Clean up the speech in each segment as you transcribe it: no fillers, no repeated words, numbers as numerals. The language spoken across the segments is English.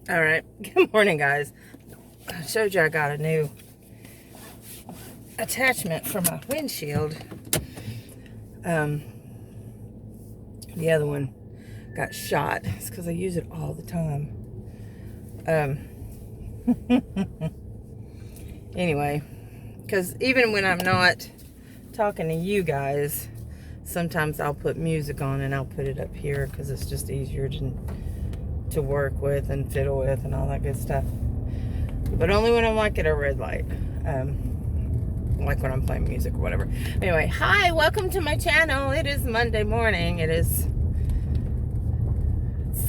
All right, good morning, guys. I showed you I got a new attachment for my windshield. The other one got shot. It's because I use it all the time. Anyway, because even when I'm not talking to you guys, sometimes I'll put music on and I'll put it up here because it's just easier to work with and fiddle with and all that good stuff. But only when I'm like at a red light. Like when I'm playing music or whatever. Anyway, hi, welcome to my channel. It is Monday morning. It's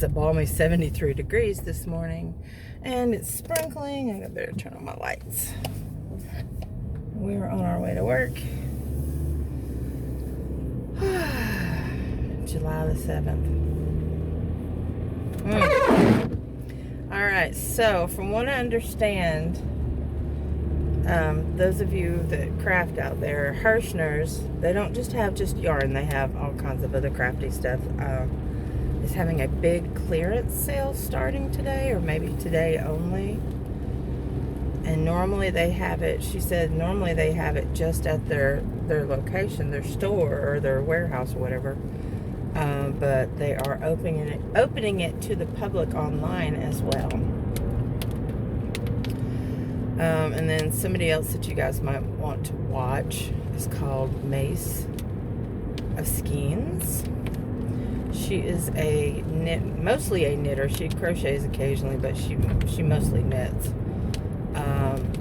a balmy 73 degrees this morning. And it's sprinkling. I better turn on my lights. We're on our way to work. July the 7th. Alright, so from what I understand, those of you that craft out there, Hirschner's, they don't just have yarn, they have all kinds of other crafty stuff. Is having a big clearance sale starting today, or maybe today only. And normally they have it, she said, normally they have it just at their location, their store or their warehouse or whatever. But they are opening it to the public online as well. And then somebody else that you guys might want to watch is called Mace of Skeins. She is mostly a knitter. She crochets occasionally, but she mostly knits.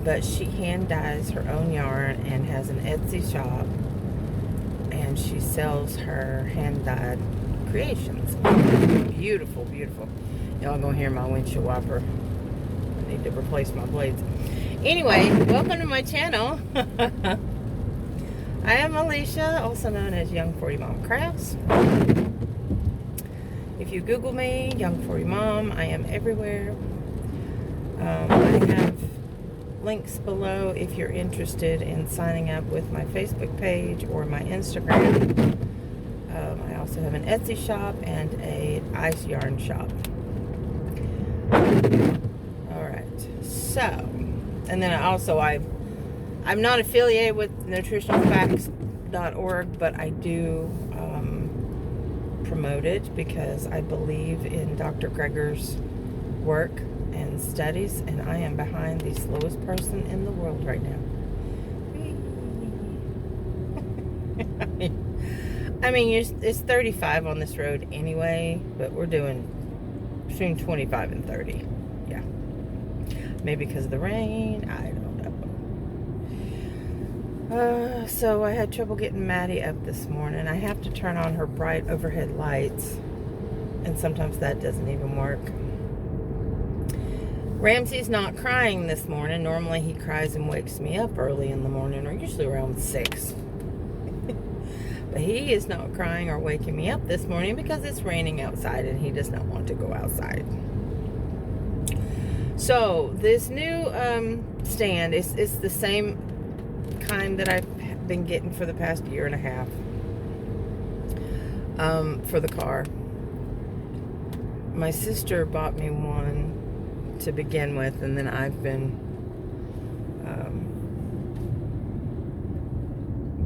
But she hand dyes her own yarn and has an Etsy shop, and she sells her hand dyed creations. Beautiful, beautiful. Y'all gonna hear my windshield wiper. I need to replace my blades. Anyway, welcome to my channel. I am Alicia, also known as Young40Mom Crafts. If you Google me, Young40Mom, I am everywhere. I have links below if you're interested in signing up with my Facebook page or my Instagram. I also have an Etsy shop and an ice yarn shop. Alright, so, and then I'm not affiliated with nutritionalfacts.org, but I do promote it because I believe in Dr. Greger's work and studies, and I am behind the slowest person in the world right now. I mean, it's 35 on this road anyway, but we're doing between 25 and 30. Yeah. Maybe because of the rain. I don't know. So I had trouble getting Maddie up this morning. I have to turn on her bright overhead lights, and sometimes that doesn't even work. Ramsey's not crying this morning. Normally he cries and wakes me up early in the morning, or usually around 6. But he is not crying or waking me up this morning because it's raining outside and he does not want to go outside. So this new stand is the same kind that I've been getting for the past year and a half for the car. My sister bought me one to begin with, and then I've been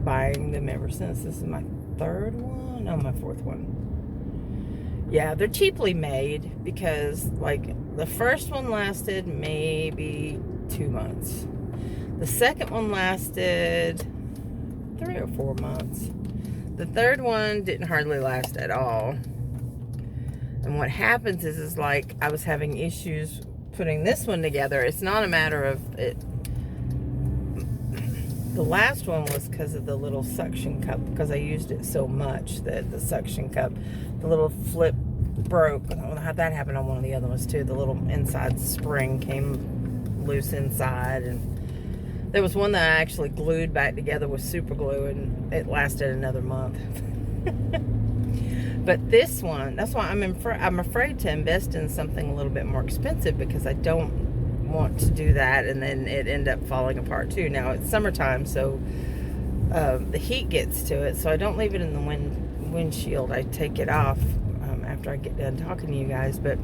buying them ever since. This is my third one. No, my fourth one. Yeah, they're cheaply made because, like, the first one lasted maybe 2 months. The second one lasted 3 or 4 months. The third one didn't hardly last at all. And what happens is like I was having issues putting this one together. It's not a matter of it. The last one was because of the little suction cup, because I used it so much that the suction cup, the little flip broke. I don't know how that happened on one of the other ones too. The little inside spring came loose inside, and there was one that I actually glued back together with super glue, and it lasted another month. But this one, that's why I'm afraid to invest in something a little bit more expensive, because I don't want to do that and then it end up falling apart too. Now it's summertime, so the heat gets to it, so I don't leave it in the windshield. I take it off after I get done talking to you guys. But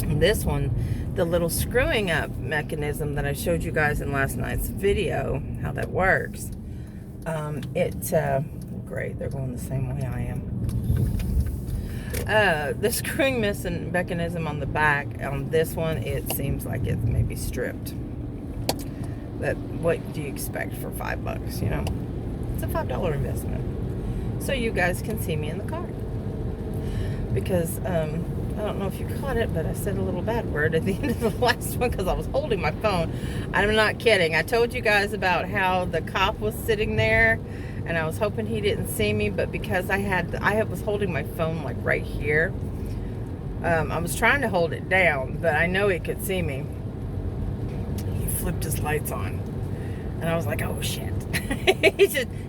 And this one, the little screwing up mechanism that I showed you guys in last night's video, how that works. Great, they're going the same way I am. The screwing mechanism on the back, on this one, it seems like it may be stripped. But what do you expect for $5, you know? It's a $5 investment. So you guys can see me in the car. Because, I don't know if you caught it, but I said a little bad word at the end of the last one because I was holding my phone. I'm not kidding. I told you guys about how the cop was sitting there and I was hoping he didn't see me, but because I was holding my phone like right here, I was trying to hold it down, but I know he could see me. He flipped his lights on. And I was like, oh shit.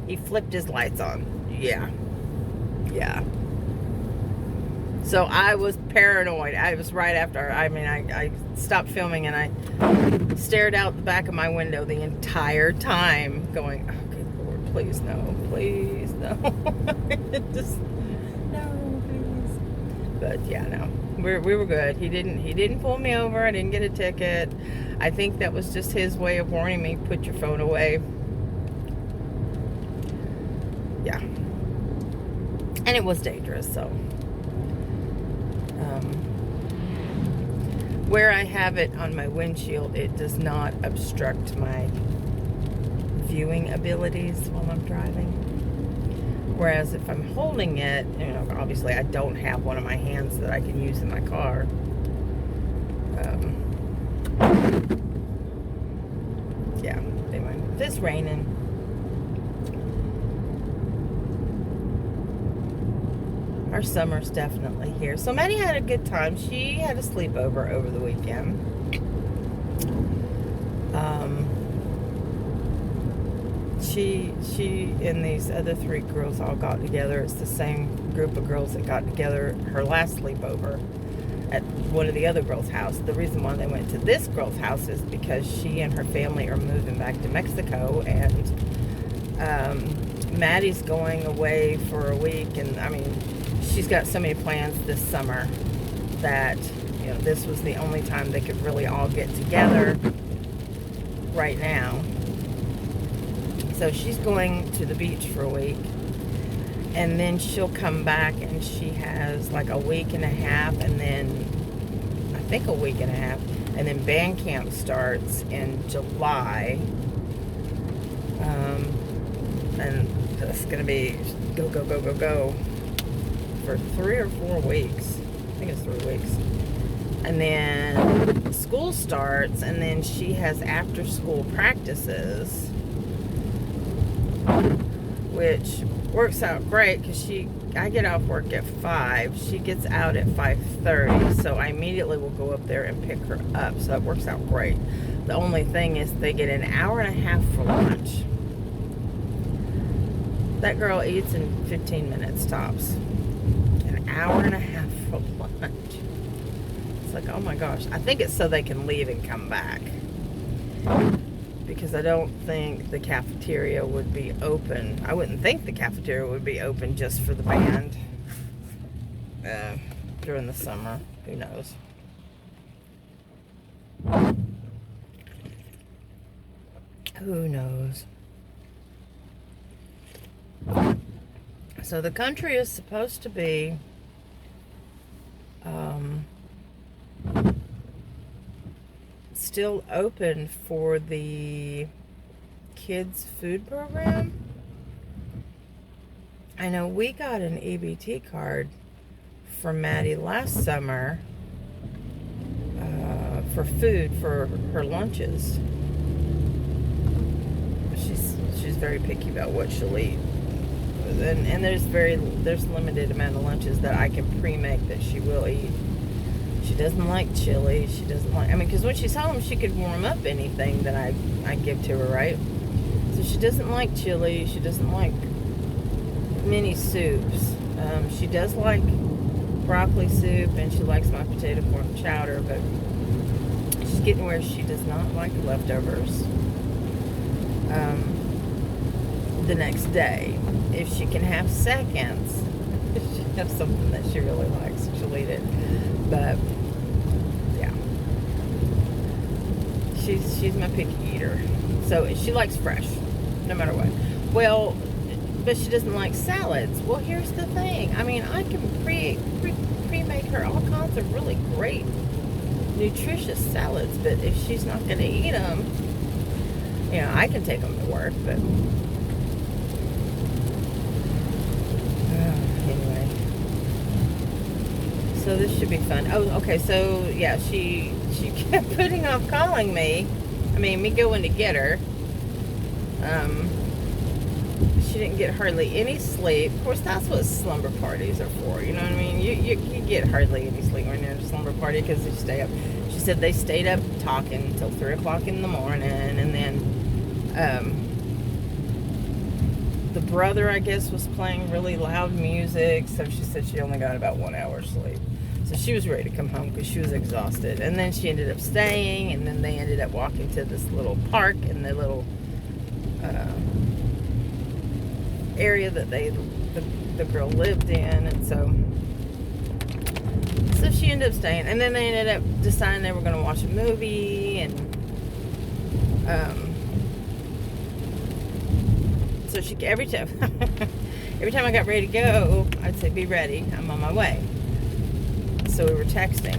He flipped his lights on. Yeah. So I was paranoid. I was right after, I stopped filming and I stared out the back of my window the entire time going, oh good Lord, please no, please no. Just, no, please. But yeah, no, we were good. He didn't pull me over. I didn't get a ticket. I think that was just his way of warning me, put your phone away. Yeah. And it was dangerous, so. Where I have it on my windshield, it does not obstruct my viewing abilities while I'm driving. Whereas if I'm holding it, you know, obviously I don't have one of my hands that I can use in my car. Yeah, anyway, it's raining. Our summer's definitely here. So Maddie had a good time. She had a sleepover over the weekend. She and these other 3 girls all got together. It's the same group of girls that got together her last sleepover at one of the other girls' house. The reason why they went to this girl's house is because she and her family are moving back to Mexico, and Maddie's going away for a week, and I mean, she's got so many plans this summer that, you know, this was the only time they could really all get together right now. So she's going to the beach for a week, and then she'll come back, and she has like a week and a half, and then I think a week and a half, and then band camp starts in July. And it's gonna be go for 3 or 4 weeks. I think it's 3 weeks. And then school starts, and then she has after school practices, which works out great because I get off work at 5. She gets out at 5:30, so I immediately will go up there and pick her up. So that works out great. The only thing is they get an hour and a half for lunch. That girl eats in 15 minutes tops. An hour and a half for lunch. It's like, oh my gosh. I think it's so they can leave and come back. Because I don't think the cafeteria would be open. I wouldn't think the cafeteria would be open just for the band during the summer. Who knows? Who knows? So the country is supposed to be still open for the kids food program. I know we got an EBT card for Maddie last summer for food for her lunches. She's very picky about what she'll eat, and there's limited amount of lunches that I can pre-make that she will eat. She doesn't like chili. She doesn't like, because when she's home, she could warm up anything that I give to her, right? So she doesn't like chili. She doesn't like many soups. She does like broccoli soup, and she likes my potato corn chowder, but she's getting where she does not like leftovers the next day. If she can have seconds, if she has something that she really likes, she'll eat it. But She's my picky eater. So she likes fresh, no matter what. Well, but she doesn't like salads. Well, here's the thing. I mean, I can pre-make her all kinds of really great, nutritious salads. But if she's not going to eat them, you know, I can take them to work. But anyway, so this should be fun. Oh, okay. So yeah, she kept putting off calling me. I mean, me going to get her. She didn't get hardly any sleep. Of course, that's what slumber parties are for. You know what I mean? You get hardly any sleep when you're in a slumber party because they stay up. She said they stayed up talking until 3 o'clock in the morning, and then the brother, I guess, was playing really loud music. So she said she only got about 1 hour's sleep. So she was ready to come home because she was exhausted. And then she ended up staying, and then they ended up walking to this little park in the little area that the girl lived in, and so she ended up staying. And then they ended up deciding they were going to watch a movie, and so she every time I got ready to go, I'd say, "Be ready, I'm on my way." So we were texting.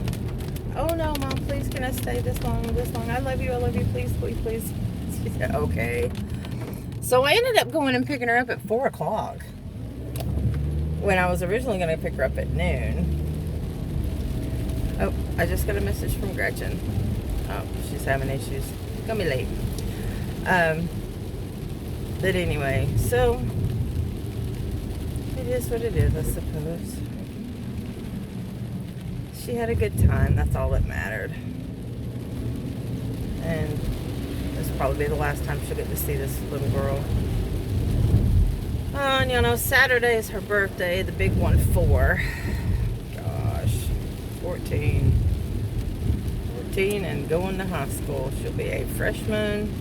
"Oh no, Mom, please, can I stay this long? I love you, please." She said, "Okay." So I ended up going and picking her up at 4 o'clock when I was originally going to pick her up at noon. Oh, I just got a message from Gretchen. Oh, she's having issues. Gonna be late. But anyway, so it is what it is, I suppose. She had a good time. That's all that mattered. And this will probably be the last time she'll get to see this little girl. And you know, Saturday is her birthday, the big one, 4. Gosh, 14 and going to high school. She'll be a freshman.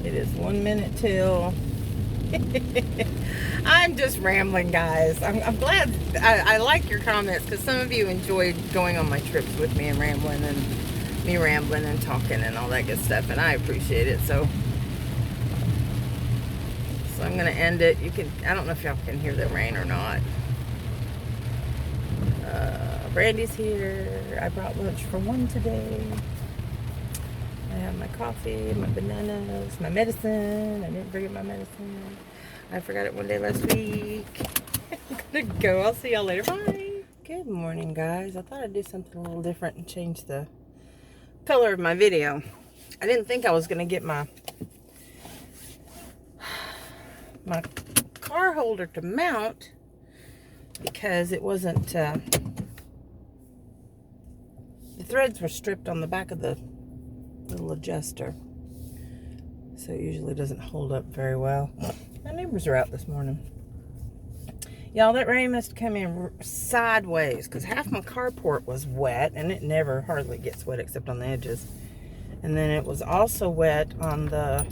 It is 1 minute till. I'm just rambling, guys. I'm glad. I like your comments because some of you enjoyed going on my trips with me and rambling and talking and all that good stuff, and I appreciate it. So I'm gonna end it. I don't know if y'all can hear the rain or not. Brandy's here. I brought lunch for 1 today. I have my coffee, my bananas, my medicine. I didn't bring my medicine. I forgot it one day last week. I'm gonna go. I'll see y'all later. Bye. Good morning, guys. I thought I'd do something a little different and change the color of my video. I didn't think I was gonna get my car holder to mount because it wasn't, the threads were stripped on the back of the little adjuster. So it usually doesn't hold up very well. My neighbors are out this morning. Y'all, that rain must have come in sideways because half my carport was wet, and it never hardly gets wet except on the edges. And then it was also wet on the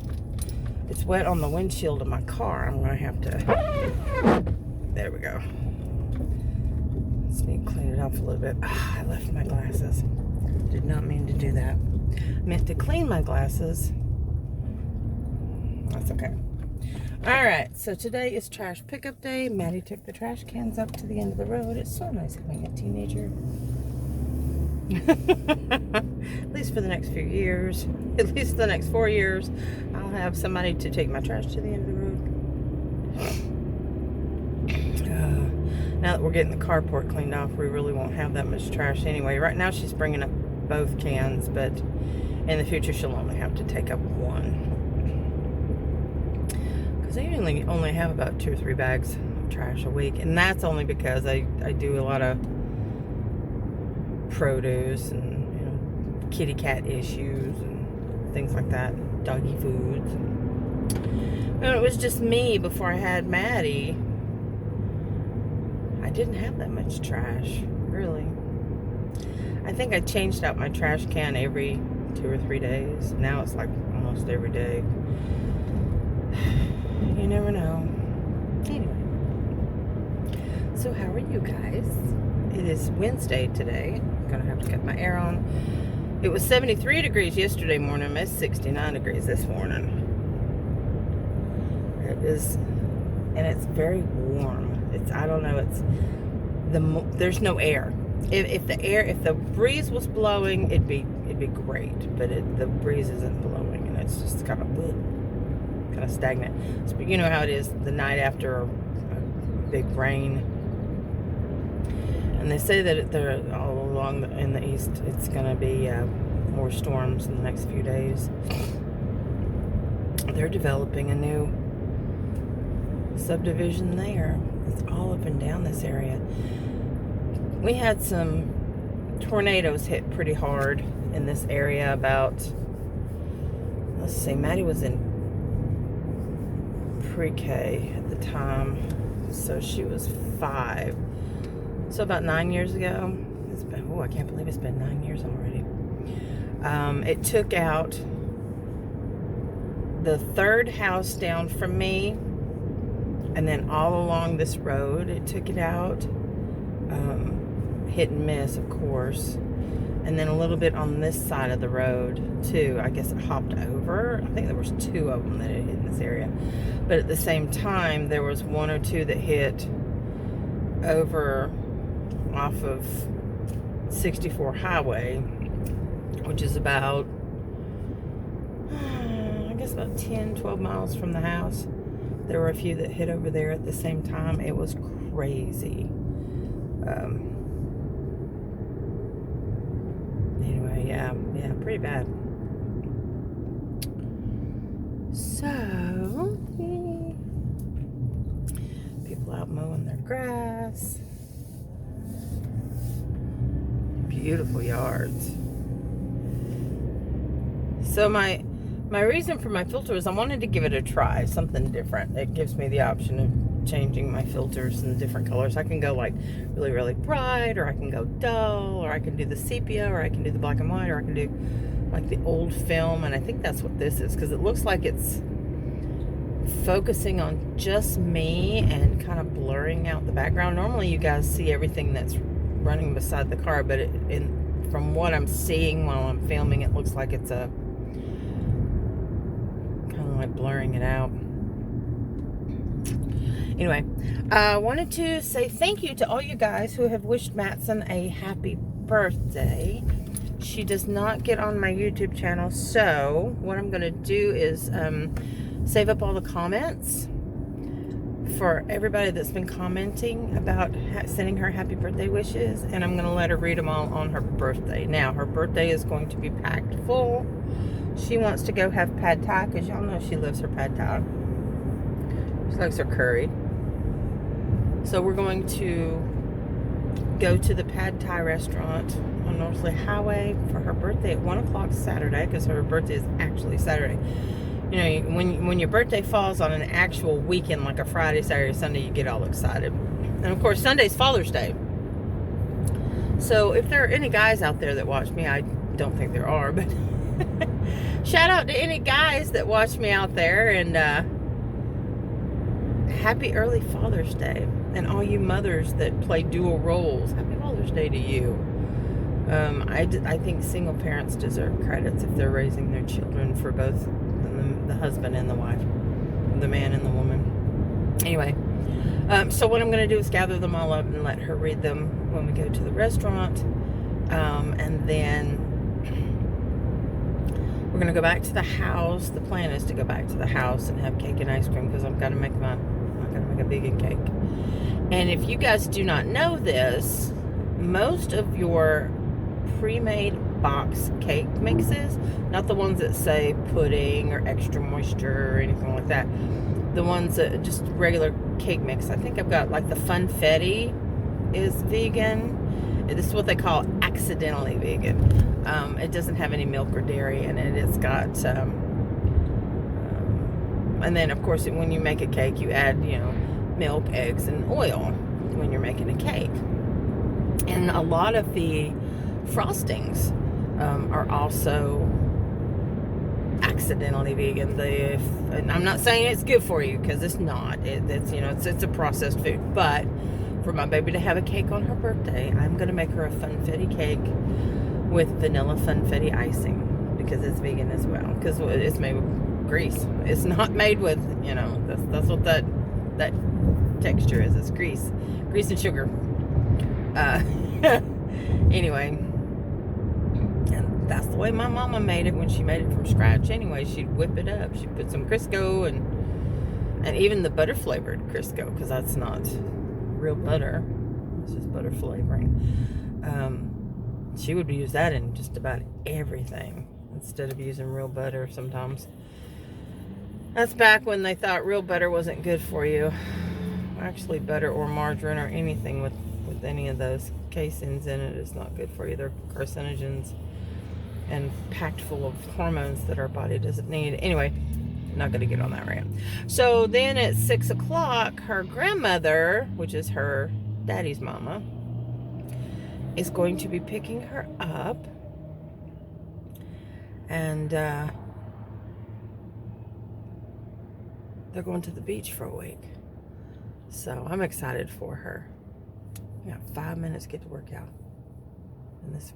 windshield of my car. I'm gonna have to, there we go. Just need to clean it off a little bit. I left my glasses. Did not mean to do that. Meant to clean my glasses. That's okay. Alright, so today is trash pickup day. Maddie took the trash cans up to the end of the road. It's so nice having a teenager. At least for the next few years. At least the next 4 years. I'll have somebody to take my trash to the end of the road. Now that we're getting the carport cleaned off, we really won't have that much trash anyway. Right now she's bringing up both cans, but in the future she'll only have to take up one. Because I usually only have about 2 or 3 bags of trash a week, and that's only because I do a lot of produce and, you know, kitty cat issues and things like that, doggy foods. And it was just me before I had Maddie. I didn't have that much trash, really. I think I changed out my trash can every 2 or 3 days. Now it's like almost every day. You never know. Anyway. So how are you guys? It is Wednesday today. I'm gonna have to cut my hair on. It was 73 degrees yesterday morning. It's 69 degrees this morning. It is, and it's very warm. It's, I don't know, it's there's no air. If the breeze was blowing, it'd be great. But the breeze isn't blowing, and it's just kind of stagnant. So, you know how it is the night after a big rain. And they say that they're all along in the east, it's going to be more storms in the next few days. They're developing a new subdivision there. It's all up and down this area. We had some tornadoes hit pretty hard in this area about, let's see, Maddie was in pre-K at the time, so she was 5. So about 9 years ago. It's been, oh, I can't believe it's been 9 years already. It took out the 3rd house down from me, and then all along this road it took it out. Hit and miss, of course. And then a little bit on this side of the road too. I guess it hopped over. I think there was 2 of them that it hit in this area. But at the same time, there was 1 or 2 that hit over off of 64 highway, which is about, I guess about 10, 12 miles from the house. There were a few that hit over there at the same time. It was crazy. Anyway, yeah, pretty bad. So, people out mowing their grass. Beautiful yards. So my reason for my filter is I wanted to give it a try, something different. It gives me the option of changing my filters in different colors. I can go like really, really bright, or I can go dull, or I can do the sepia, or I can do the black and white, or I can do like the old film. And I think that's what this is, because it looks like it's focusing on just me and kind of blurring out the background. Normally you guys see everything that's running beside the car, but from what I'm seeing while I'm filming, it looks like it's a kind of like blurring it out. Anyway, I wanted to say thank you to all you guys who have wished Matson a happy birthday. She does not get on my YouTube channel, so what I'm going to do is save up all the comments for everybody that's been commenting about sending her happy birthday wishes, and I'm going to let her read them all on her birthday. Now, her birthday is going to be packed full. She wants to go have pad thai, because y'all know she loves her pad thai. She likes her curry. So we're going to go to the pad thai restaurant on Northley Highway for her birthday at 1 o'clock Saturday, because her birthday is actually Saturday. You know, when your birthday falls on an actual weekend, like a Friday, Saturday, Sunday, you get all excited. And of course, Sunday's Father's Day. So if there are any guys out there that watch me, I don't think there are, but shout out to any guys that watch me out there, and happy early Father's Day. And all you mothers that play dual roles, happy Father's Day to you. I think single parents deserve credits if they're raising their children for both the husband and the wife, the man and the woman. Anyway, so what I'm going to do is gather them all up and let her read them when we go to the restaurant. And then we're going to go back to the house. The plan is to go back to the house and have cake and ice cream, because I've got to make a vegan cake. And if you guys do not know this, most of your pre-made box cake mixes, not the ones that say pudding or extra moisture or anything like that, the ones that just regular cake mix. I think I've got like the Funfetti is vegan. This is what they call accidentally vegan. It doesn't have any milk or dairy in it. It's got and then of course when you make a cake, you add, you know, milk, eggs, and oil when you're making a cake. And a lot of the frostings are also accidentally vegan. And I'm not saying it's good for you, because it's not. It's, you know, it's a processed food. But for my baby to have a cake on her birthday, I'm going to make her a funfetti cake with vanilla funfetti icing, because it's vegan as well, because it's made with grease. It's not made with, you know, that's what that texture is. It's grease and sugar. Anyway, and that's the way my mama made it when she made it from scratch. Anyway, she'd whip it up. She'd put some Crisco and even the butter flavored Crisco, because that's not real butter. It's just butter flavoring. She would use that in just about everything instead of using real butter sometimes. That's back when they thought real butter wasn't good for you. Actually, butter or margarine or anything with any of those casings in it is not good for you. They're carcinogens and packed full of hormones that our body doesn't need. Anyway, not going to get on that rant. So then at 6 o'clock, her grandmother, which is her daddy's mama, is going to be picking her up. And they're going to the beach for a week. So I'm excited for her. We got 5 minutes to get to work out. And this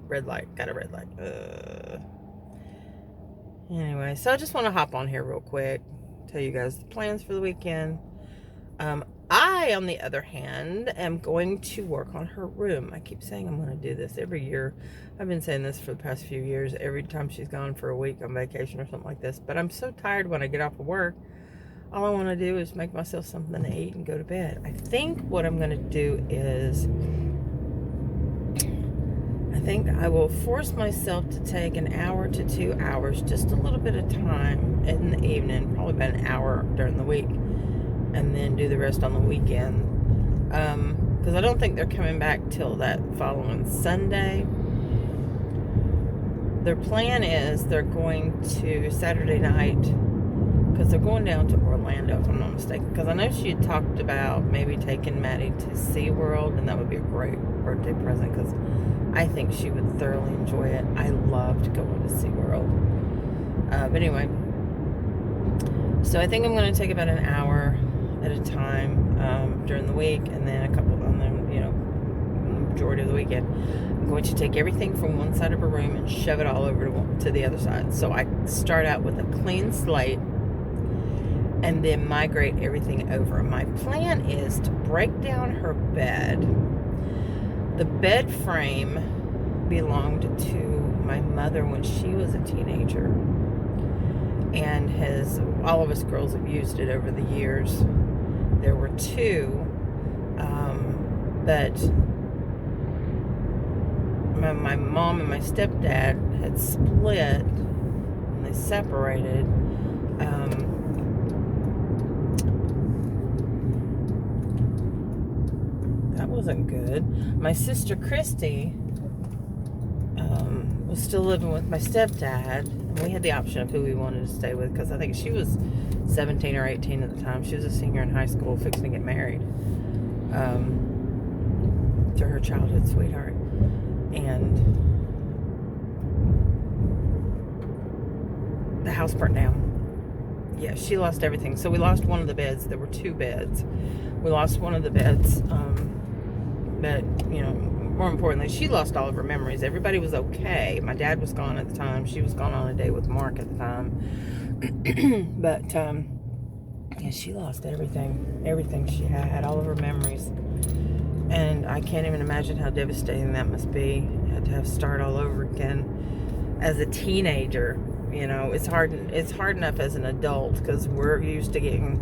red light, got a red light. Anyway, so I just want to hop on here real quick, tell you guys the plans for the weekend. I, on the other hand, am going to work on her room. I keep saying I'm going to do this every year. I've been saying this for the past few years, every time she's gone for a week on vacation or something like this. But I'm so tired when I get off of work. All I want to do is make myself something to eat and go to bed. I think what I'm going to do is, I think I will force myself to take an hour to 2 hours, just a little bit of time in the evening, probably about an hour during the week, and then do the rest on the weekend. Because I don't think they're coming back till that following Sunday. Their plan is they're going to Saturday night, because they're going down to Orlando, if I'm not mistaken. Because I know she had talked about maybe taking Maddie to SeaWorld, and that would be a great birthday present, because I think she would thoroughly enjoy it. I loved going to SeaWorld. But anyway, so I think I'm going to take about an hour at a time during the week, and then the majority of the weekend. I'm going to take everything from one side of her room and shove it all over to the other side. So I start out with a clean slate and then migrate everything over. My plan is to break down her bed. The bed frame belonged to my mother when she was a teenager, and all of us girls have used it over the years. There were two, but my mom and my stepdad had split and they separated. That wasn't good. My sister Christy was still living with my stepdad, and we had the option of who we wanted to stay with, because I think she was 17 or 18 at the time. She was a senior in high school, fixing to get married to her childhood sweetheart. And the house burnt down. Yeah, she lost everything. So we lost one of the beds. There were two beds. We lost one of the beds. But, more importantly, she lost all of her memories. Everybody was okay. My dad was gone at the time. She was gone on a date with Mark at the time. But, yeah, she lost everything. Everything she had. All of her memories. And I can't even imagine how devastating that must be. Had to have to start all over again as a teenager. It's hard enough as an adult, because we're used to getting,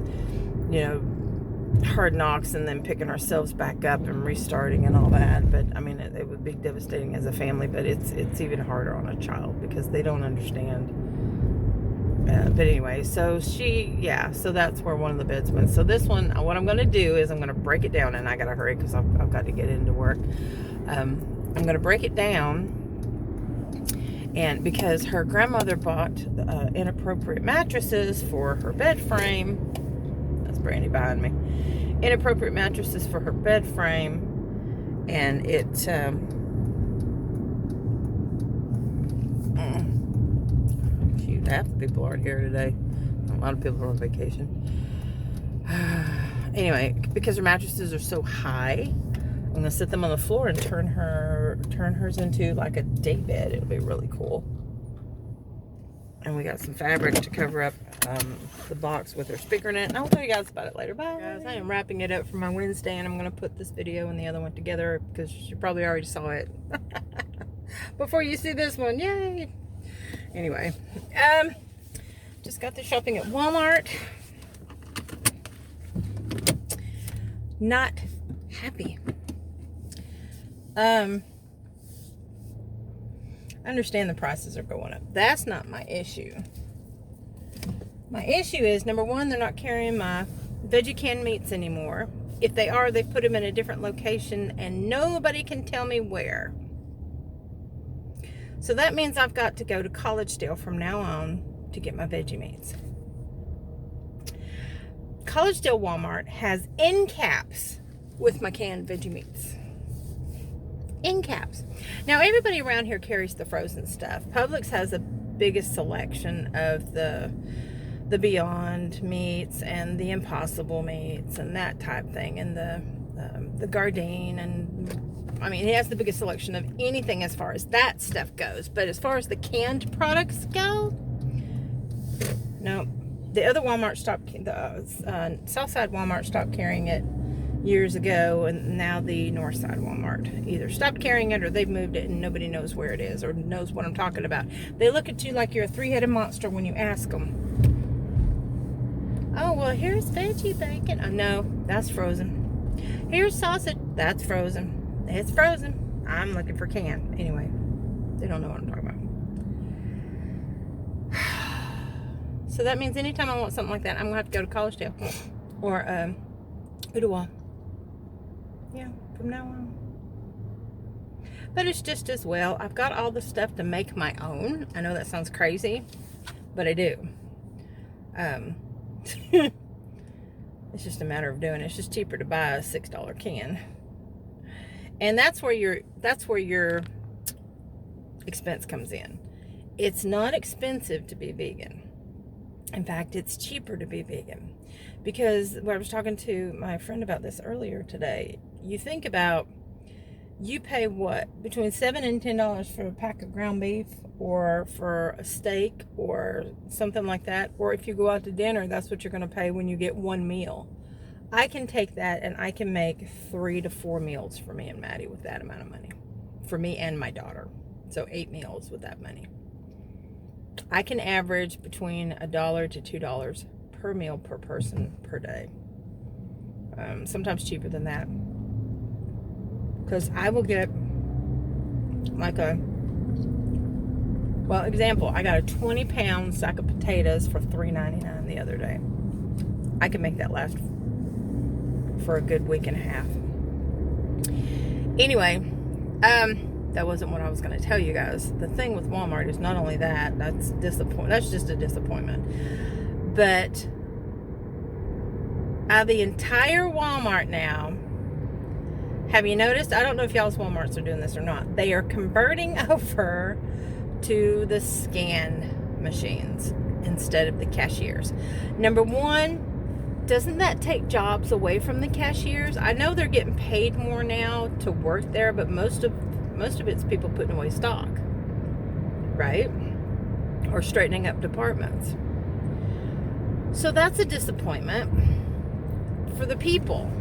hard knocks and then picking ourselves back up and restarting and all that. But I mean, it would be devastating as a family, but it's even harder on a child because they don't understand. But anyway, so so that's where one of the beds went. So this one, what I'm going to do is I'm going to break it down, and I got to hurry because I've got to get into work. I'm going to break it down, and because her grandmother bought inappropriate mattresses for her bed frame. That's Brandy behind me. Inappropriate mattresses for her bed frame, and it half the people aren't here today. A lot of people are on vacation. anyway, because her mattresses are so high, I'm gonna sit them on the floor and turn hers into like a day bed. It'll be really cool. And we got some fabric to cover up the box with her speaker in it. And I'll tell you guys about it later. Bye. Guys, I am wrapping it up for my Wednesday, and I'm going to put this video and the other one together because you probably already saw it before you see this one. Yay! Anyway, just got the shopping at Walmart. Not happy. I understand the prices are going up. That's not my issue. My issue is, number one, they're not carrying my veggie canned meats anymore. If they are, they put them in a different location and nobody can tell me where. So that means I've got to go to Collegedale from now on to get my veggie meats. Collegedale Walmart has end caps with my canned veggie meats. End caps. Now everybody around here carries the frozen stuff. Publix has the biggest selection of the Beyond meats and the Impossible meats and that type thing, and the Gardein, and I mean, it has the biggest selection of anything as far as that stuff goes. But as far as the canned products go, no. The other Walmart stopped, the Southside Walmart stopped carrying it years ago, and now the Northside Walmart either stopped carrying it or they've moved it and nobody knows where it is or knows what I'm talking about. They look at you like you're a three-headed monster when you ask them. Oh, well, here's veggie bacon. Oh, no, that's frozen. Here's sausage. That's frozen. It's frozen. I'm looking for canned. Anyway, they don't know what I'm talking about. So that means anytime I want something like that, I'm going to have to go to Collegedale or Ottawa. Yeah, from now on. But it's just as well. I've got all the stuff to make my own. I know that sounds crazy, but I do. It's just a matter of doing it. It's just cheaper to buy a $6 can. And that's where your expense comes in. It's not expensive to be vegan. In fact, it's cheaper to be vegan. Because I was talking to my friend about this earlier today. You think about, you pay what? Between $7 and $10 for a pack of ground beef, or for a steak, or something like that. Or if you go out to dinner, that's what you're going to pay when you get one meal. I can take that and I can make 3 to 4 meals for me and Maddie with that amount of money. For me and my daughter. So 8 meals with that money. I can average between $1 to $2 per meal per person per day. Sometimes cheaper than that. Because I will get like example, I got a 20-pound sack of potatoes for $3.99 the other day. I can make that last for a good week and a half. Anyway, that wasn't what I was going to tell you guys. The thing with Walmart is not only that, that's just a disappointment. But out of the entire Walmart now, have you noticed? I don't know if y'all's Walmarts are doing this or not. They are converting over to the scan machines instead of the cashiers. Number one, doesn't that take jobs away from the cashiers? I know they're getting paid more now to work there, but most of it's people putting away stock, right? Or straightening up departments. So that's a disappointment for the people.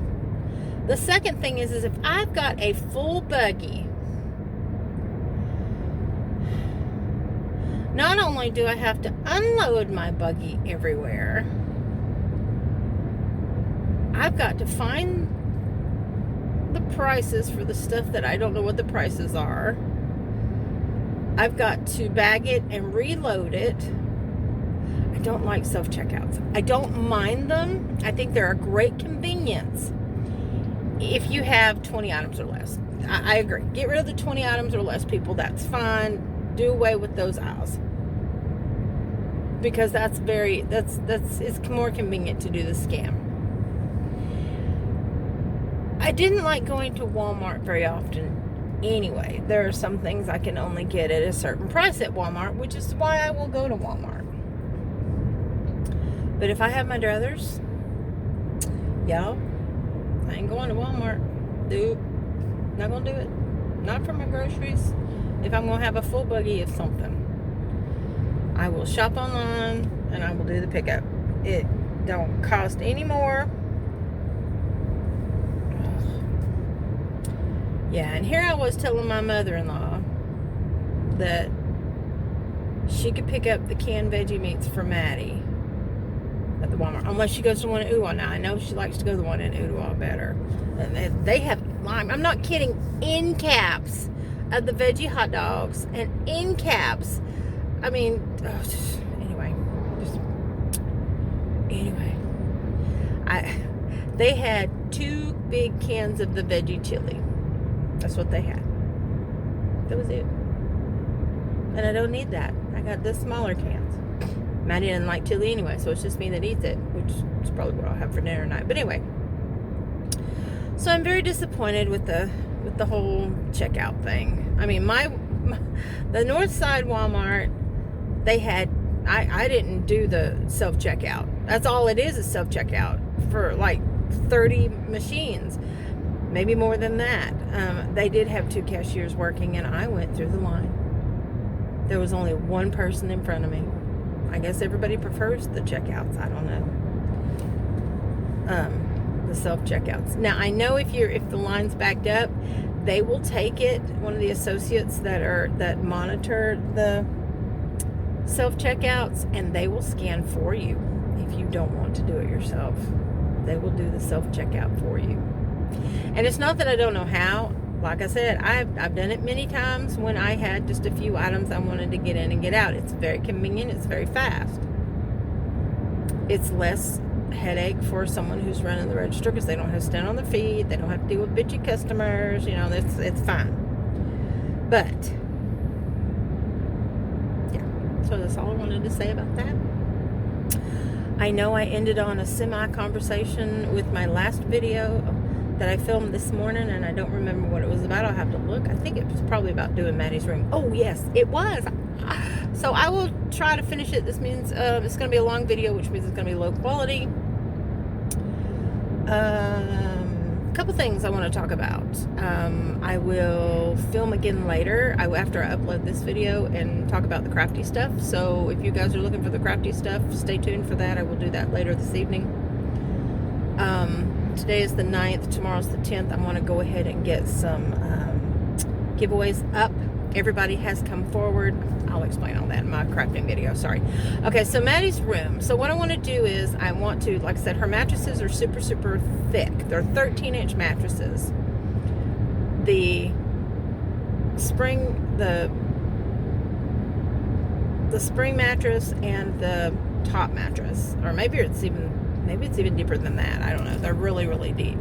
The second thing is if I've got a full buggy, not only do I have to unload my buggy everywhere, I've got to find the prices for the stuff that I don't know what the prices are. I've got to bag it and reload it. I don't like self-checkouts. I don't mind them. I think they're a great convenience if you have 20 items or less. I agree. Get rid of the 20 items or less, people. That's fine. Do away with those aisles. Because it's more convenient to do the scam. I didn't like going to Walmart very often anyway. There are some things I can only get at a certain price at Walmart, which is why I will go to Walmart. But if I have my druthers, y'all, I ain't going to Walmart. Nope. Not going to do it. Not for my groceries. If I'm going to have a full buggy of something, I will shop online and I will do the pickup. It don't cost any more. Yeah, and here I was telling my mother-in-law that she could pick up the canned veggie meats for Maddie at the Walmart, unless she goes to the one in Uwa. Now, I know she likes to go to the one in Uwa better. And they have lime. I'm not kidding. End caps of the veggie hot dogs and end caps. I mean, anyway. They had 2 big cans of the veggie chili. That's what they had. That was it. And I don't need that. I got the smaller cans. Maddie didn't like chili anyway, so it's just me that eats it, which is probably what I'll have for dinner tonight. But anyway, so I'm very disappointed with the whole checkout thing. I mean, the North Side Walmart, they had, I didn't do the self-checkout. That's all it is self-checkout for like 30 machines, maybe more than that. They did have 2 cashiers working, and I went through the line. There was only 1 person in front of me. I guess everybody prefers the checkouts. I don't know. The self-checkouts. Now, I know if the line's backed up, they will take it. One of the associates that monitor the self-checkouts, and they will scan for you if you don't want to do it yourself. They will do the self-checkout for you. And it's not that I don't know how. Like I said, I've done it many times when I had just a few items I wanted to get in and get out. It's very convenient. It's very fast. It's less headache for someone who's running the register because they don't have to stand on their feet. They don't have to deal with bitchy customers. You know, it's fine. But, yeah. So that's all I wanted to say about that. I know I ended on a semi-conversation with my last video that I filmed this morning, and I don't remember what it was about. I'll have to look. I think it was probably about doing Maddie's room. Oh, yes, it was. So I will try to finish it. This means it's going to be a long video, which means it's going to be low quality. A couple things I want to talk about. I will film again later after I upload this video and talk about the crafty stuff. So if you guys are looking for the crafty stuff, stay tuned for that. I will do that later this evening. Today is the 9th. Tomorrow's the 10th. I want to go ahead and get some giveaways up. Everybody has come forward. I'll explain all that in my crafting video. Sorry. Okay, so Maddie's room. So what I want to do is I want to, like I said, her mattresses are super, super thick. They're 13-inch mattresses. The spring mattress and the top mattress, or maybe it's even deeper than that. I don't know. They're really, really deep.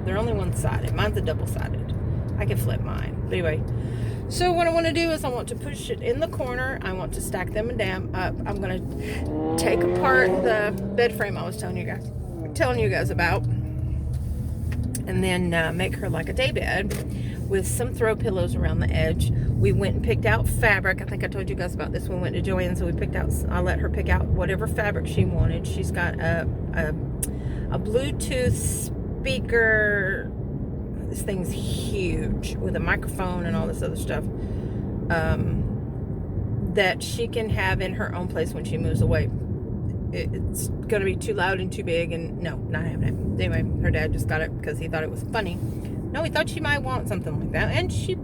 They're only one-sided. Mine's a double-sided. I can flip mine. But anyway, so what I want to do is I want to push it in the corner. I want to stack them down up. I'm going to take apart the bed frame I was telling you guys about, and then make her like a day bed with some throw pillows around the edge. We went and picked out fabric. I think I told you guys about this when we went to Joann's, so I let her pick out whatever fabric she wanted. She's got a Bluetooth speaker. This thing's huge with a microphone and all this other stuff that she can have in her own place when she moves away. It's going to be too loud and too big, and no, not having it. Anyway, her dad just got it because he thought it was funny. No, he thought she might want something like that, and she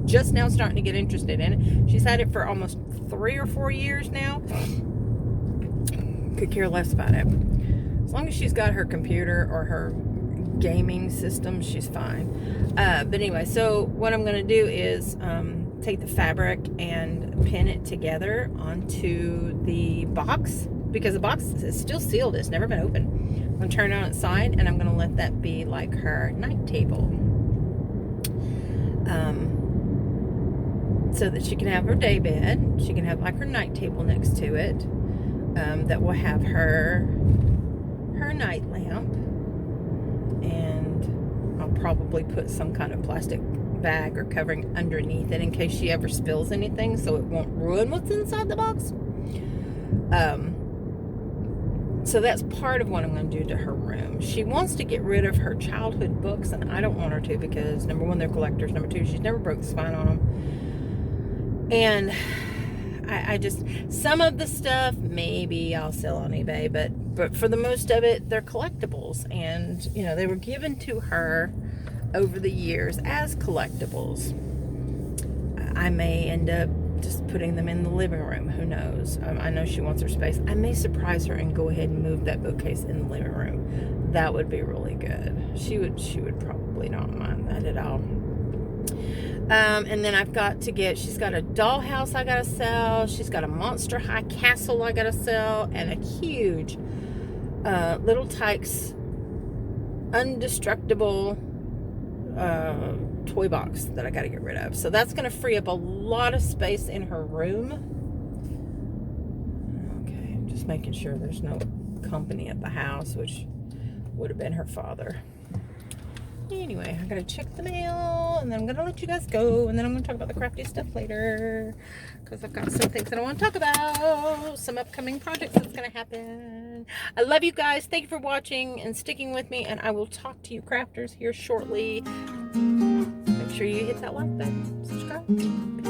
just now starting to get interested in it. She's had it for almost 3 or 4 years now. Could care less about it. As long as she's got her computer or her gaming system, she's fine. But anyway, so what I'm going to do is take the fabric and pin it together onto the box, because the box is still sealed. It's never been opened. I'm going to turn it on its side, and I'm going to let that be like her night table, so that she can have her day bed. She can have like her night table next to it, that will have her night lamp, and I'll probably put some kind of plastic bag or covering underneath it in case she ever spills anything, so it won't ruin what's inside the box. So that's part of what I'm going to do to her room. She wants to get rid of her childhood books, and I don't want her to because, number one, they're collectors. Number two, she's never broke the spine on them. And I just, some of the stuff, maybe I'll sell on eBay, but for the most of it, they're collectibles. And, you know, they were given to her over the years as collectibles. I may end up just putting them in the living room. Who knows? I know she wants her space. I may surprise her and go ahead and move that bookcase in the living room. That would be really good. She would probably not mind that at all. And then I've got to get, she's got a dollhouse I gotta sell. She's got a Monster High castle I gotta sell, and a huge Little Tikes indestructible toy box that I got to get rid of. So that's going to free up a lot of space in her room. Okay, I'm just making sure there's no company at the house, which would have been her father. Anyway, I'm going to check the mail, and then I'm going to let you guys go, and then I'm going to talk about the crafty stuff later, because I've got some things that I want to talk about, some upcoming projects that's going to happen. I love you guys. Thank you for watching and sticking with me, and I will talk to you crafters here shortly. Make sure you hit that like button, subscribe.